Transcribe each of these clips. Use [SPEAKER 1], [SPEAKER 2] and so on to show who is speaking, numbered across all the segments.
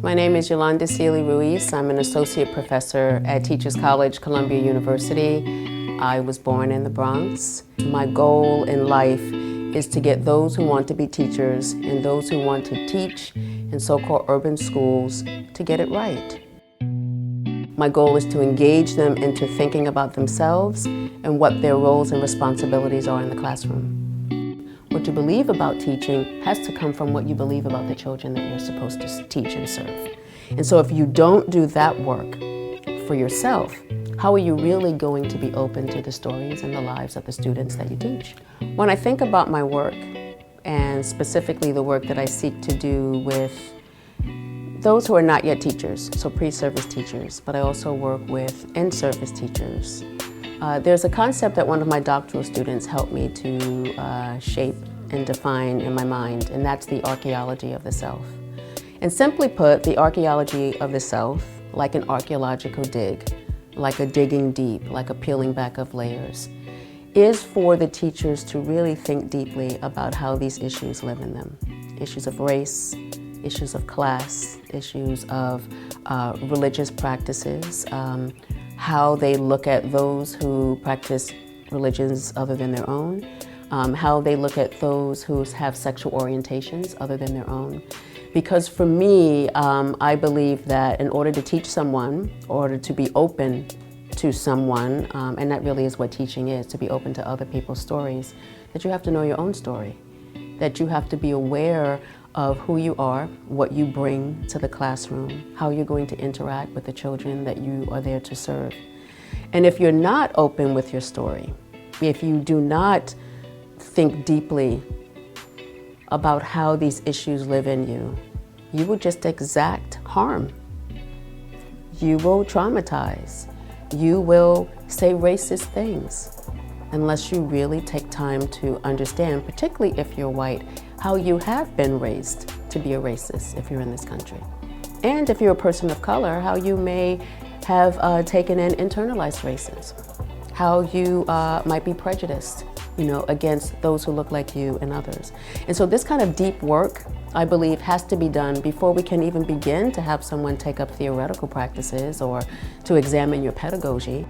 [SPEAKER 1] My name is Yolanda Sealey-Ruiz. I'm an associate professor at Teachers College, Columbia University. I was born in the Bronx. My goal in life is to get those who want to be teachers and those who want to teach in so-called urban schools to get it right. My goal is to engage them into thinking about themselves and what their roles and responsibilities are in the classroom. What you believe about teaching has to come from what you believe about the children that you're supposed to teach and serve. And so if you don't do that work for yourself, how are you really going to be open to the stories and the lives of the students that you teach? When I think about my work, and specifically the work that I seek to do with those who are not yet teachers, so pre-service teachers, but I also work with in-service teachers. There's a concept that one of my doctoral students helped me to shape and define in my mind, and that's the archaeology of the self. And simply put, the archaeology of the self, like an archaeological dig, like a digging deep, like a peeling back of layers, is for the teachers to really think deeply about how these issues live in them. Issues of race, issues of class, issues of religious practices, how they look at those who practice religions other than their own, how they look at those who have sexual orientations other than their own. Because for me, I believe that in order to teach someone, in order to be open to someone, and that really is what teaching is, to be open to other people's stories, that you have to know your own story, that you have to be aware of who you are, what you bring to the classroom, how you're going to interact with the children that you are there to serve. And if you're not open with your story, if you do not think deeply about how these issues live in you, you will just exact harm. You will traumatize. You will say racist things unless you really take time to understand, particularly if you're white, how you have been raised to be a racist if you're in this country. And if you're a person of color, how you may have taken in internalized racism, how you might be prejudiced, against those who look like you and others. And so this kind of deep work, I believe, has to be done before we can even begin to have someone take up theoretical practices or to examine your pedagogy.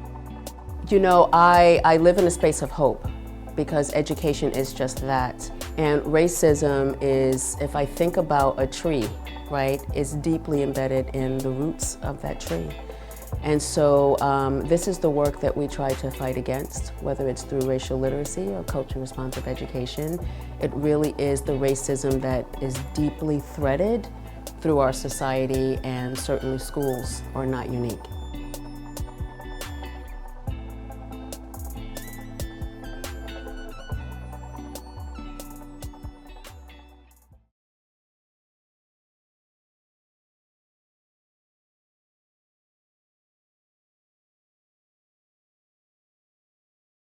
[SPEAKER 1] I live in a space of hope because education is just that. And racism is, if I think about a tree, right, is deeply embedded in the roots of that tree. And so this is the work that we try to fight against, whether it's through racial literacy or culture responsive education. It really is the racism that is deeply threaded through our society, and certainly schools are not unique.